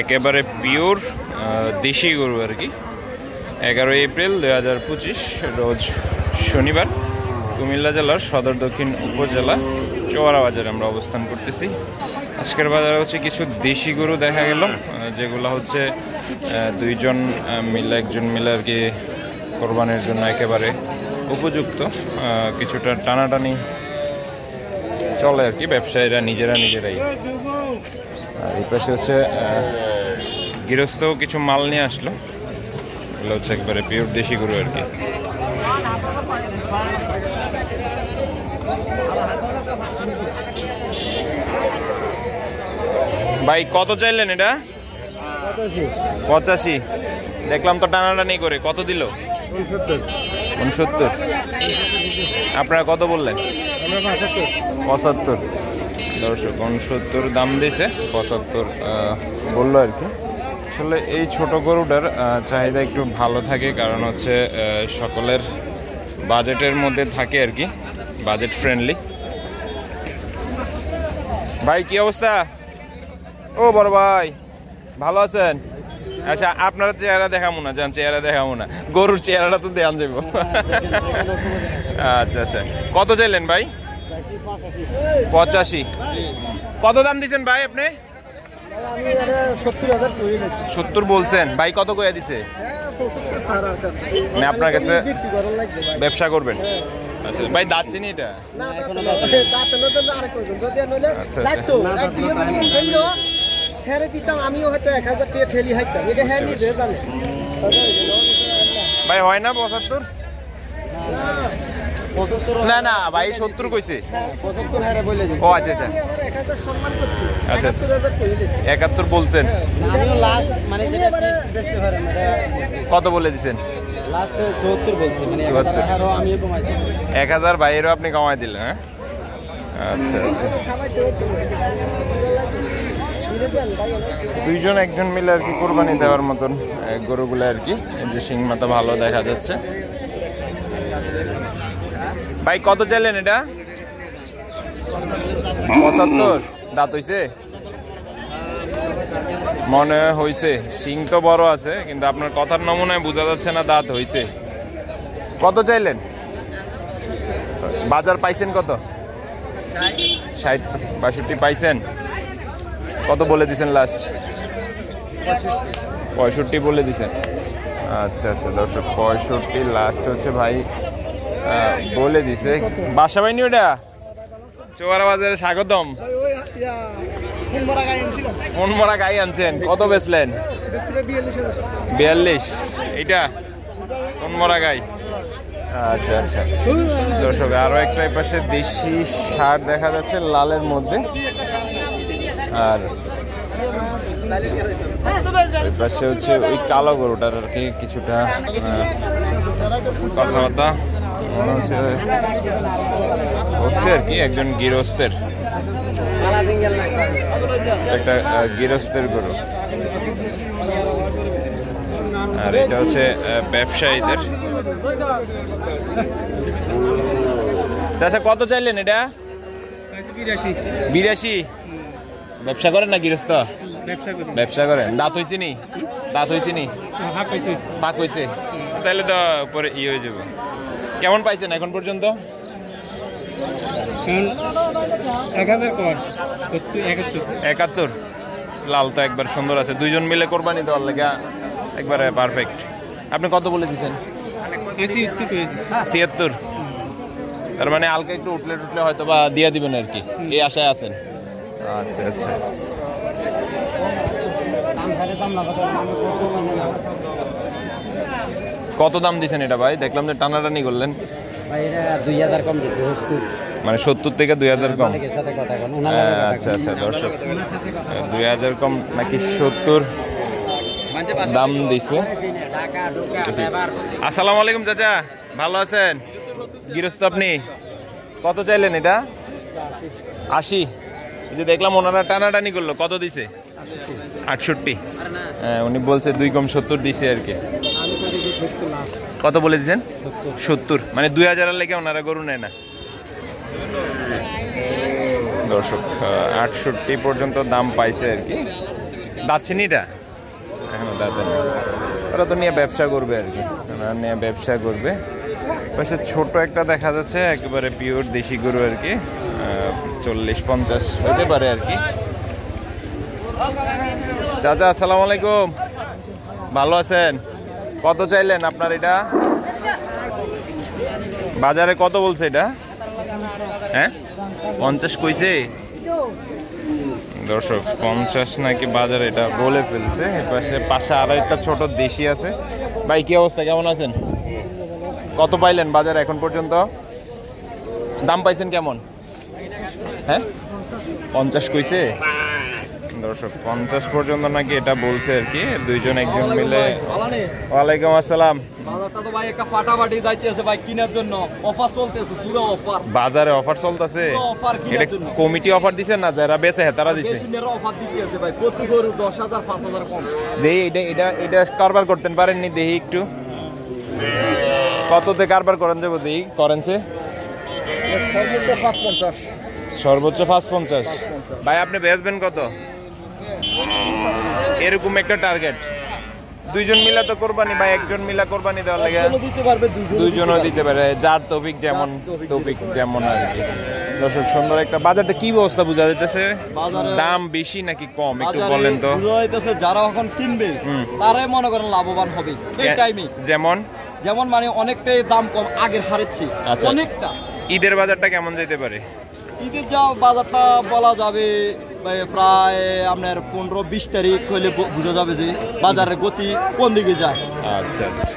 একেবারে পিওর দেশি গরু আর কি। 11 এপ্রিল 2025 রোজ শনিবার, কুমিল্লা জেলার সদর দক্ষিণ উপজেলা চোয়ারা বাজারে আমরা অবস্থান করতেছি। আজকের বাজারে হচ্ছে কিছু দেশি গরু দেখা গেল, যেগুলো হচ্ছে দুইজন মিলে একজন মিলে আর কি কোরবানির জন্য একেবারে উপযুক্ত। কিছুটা টানাটানি চলে আর কি, ব্যবসায়ীরা নিজেরাই। আর এই পাশে হচ্ছে গৃহস্থ কিছু মাল নিয়ে আসলো, এগুলো হচ্ছে একবারে পিওর দেশি গরু আর কি। ভাই কত চাইলেন এটা? 85। দেখলাম তো টানাটানি করে, কত দিল? 69। আপনারা কত বললেন? 75। দর্শক 69 দাম দিয়েছে, 75 বললো আর কি। আসলে এই ছোট গরুটার চাহিদা একটু ভালো থাকে, কারণ হচ্ছে সকলের বাজেটের মধ্যে থাকে আর কি, বাজেট ফ্রেন্ডলি। ভাই কি অবস্থা? ও বড় ভাই ভালো আছেন? আচ্ছা আপনার চেহারা দেখাবো না, যান চেহারা দেখাবো না, গরুর চেহারাটা তো দেখান যাবো। আচ্ছা আচ্ছা, কত চাইলেন ভাই? 85। কত দাম দিচ্ছেন ভাই আপনি? 70 বলছেন ভাই, কত কইয়া দিছে? মানে আপনার কাছে ব্যবসা করবেন? আচ্ছা ভাই দাঁত চিনি এটা? আচ্ছা ভাই হয় না 75? না না ভাই 70 কইছে। ও আচ্ছা আচ্ছা আচ্ছা আচ্ছা 71 বলছেন। কত বলে দিছেন? 1000 বাইরেও আপনি কমাই দিলেন? হ্যাঁ আচ্ছা আচ্ছা, দুইজন একজন মিলে আর কি কোরবানি দেওয়ার মতন গরুগুলো আর কি। এই যে শিং মাথা ভালো দেখা যাচ্ছে। ভাই কত চাইলেন এটা? 75। দাঁত হইছে? মনে হইছে, শিং তো বড় আছে, কিন্তু আপনার কথার নমুনায় বোঝা যাচ্ছে না দাঁত হইছে। কত চাইলেন? বাজার পাইছেন কত? 60 62 পাইছেন? কত বলে দিছেন লাস্ট? 65 বলে দিছেন। আচ্ছা আচ্ছা দর্শক 65 লাস্ট হচ্ছে ভাই বলে দিছে। বাসা বাইনি ওটা? চোয়ারা বাজারে স্বাগতম। কোন মরা গাই আনছেন? কত বেচলেন? 42। এইটা কোন মরা গাই? আচ্ছা আচ্ছা দর্শক আরো একটা পাশে দেশি ষাঁড় দেখা যাচ্ছে লালের মধ্যে, আর পাশে হচ্ছে ওই কালো গরুটার আর কি কিছুটা কথাবার্তা মনে হচ্ছে আর কি একজন গৃহস্থের, একটা গৃহস্থের গরু। আর এটা হচ্ছে ব্যবসায়ীদের। চাচা কত চাইলেন এটা? 82। ব্যবসা করেন না গৃহস্থ? ব্যবসা করেন। দাঁত হয়েছে নি? দাঁত হয়েছে নি? পাক হয়েছে? তাহলে তো পরে ই হয়ে যাবে। কেমন পাইছেন এখন পর্যন্ত? 71। লাল তো একবার সুন্দর আছে, দুইজন মিলে কোরবানি দেওয়ার লাগে একবারে পারফেক্ট। আপনি কত বলে দিচ্ছেন? 76। তার মানে হালকা একটু উঠলে হয়তো বা দিয়ে দিবেন আর কি, এই আশায় আছেন? আচ্ছা আচ্ছা কত দাম দিচ্ছেন এটা ভাই? দেখলাম যে টানাটানি করলেন। 2000 কম দিয়েছে, 70। মানে 70 থেকে 2000 কম? আচ্ছা আচ্ছা দর্শক 2000 কম নাকি 70 দাম দিছে। আসসালামু আলাইকুম চাচা, ভালো আছেন? গৃহস্থ আপনি? কত চাইলেন এটা? 80। এই যে দেখলাম ওনারা টানাটানি করলো, কত দিছে? 68। উনি বলছে 2 কম 70 দিছে আর কি। কত বলে দিচ্ছেন? 70। মানে 2000 এর লেগে ওনারা গরু নেয় না। দর্শক 68 পর্যন্ত দাম পাইছে আর কি। দাচ্ছেনি এটা এখন দাঁতেন ওরা তো নিয়ে ব্যবসা করবে আর কি, ওরা নিয়ে ব্যবসা করবে। পাশে ছোট একটা দেখা যাচ্ছে একেবারে পিওর দেশি গরু আর কি, 40-50 হতে পারে আর কি। চাচা আসসালামু আলাইকুম, ভালো আছেন? কত চাইলেন আপনার এটা? বাজারে কত বলছে এটা? হ্যাঁ 50 কইছে দর্শক, 50 নাকি বাজারে এটা বলে ফেলছে। পাশে আরো একটা ছোট দেশি আছে। ভাই কি অবস্থা, কেমন আছেন? কত পাইলেন বাজারে এখন পর্যন্ত? দাম পাইছেন কেমন? হ্যাঁ 50 কইছে দর্শক, 50 পর্যন্ত নাকি এটা বলছে আর কি, দুইজন একজন মিলে। ওয়ালাইকুম আসসালাম। বাজারটা তো ভাই একটা ফাটাফাটি যাইতেছে ভাই, কেনার জন্য অফার চলতেছে, পুরো অফার। বাজারে অফার চলতেছে, অফার এটা কেনার জন্য কমিটি অফার দিছে না যারা বেচে তারা দিছে? বেশিনেরও অফার দিতেছে ভাই, প্রতি গরু 10,000 5,000 কম। দেই এটা কারবার করতেন পারেননি, দেখি একটু কততে কারবার করেন যাবো, দেখি করেন সে সর্বোচ্চ 550। সর্বোচ্চ 550। ভাই আপনি বেচবেন কত? এরকম একটা টার্গেট, দুইজন মিলা তো কোরবানি বা একজন মিলা কোরবানি দেওয়ার লাগে দিতে পারবে, দুইজনও দিতে পারে, যার তৌফিক যেমন, তৌফিক যেমন আর কি। দর্শক সুন্দর একটা বাজারটা কি অবস্থা বোঝা যাইতেছে? দাম বেশি নাকি কম একটু বলেন তো। যারা এখন কিনবে তারাই মনে করেন লাভবান হবে এই টাইমে। যেমন মানে অনেকটাই দাম কম আগের হারের চেয়ে অনেকটা। ঈদের বাজারটা কেমন যেতে পারে? ঈদের যা বাজারটা বলা যাবে প্রায় আপনার 15-20 তারিখ হলে বোঝা যাবে যে বাজারের গতি কোন দিকে যায়। আচ্ছা আচ্ছা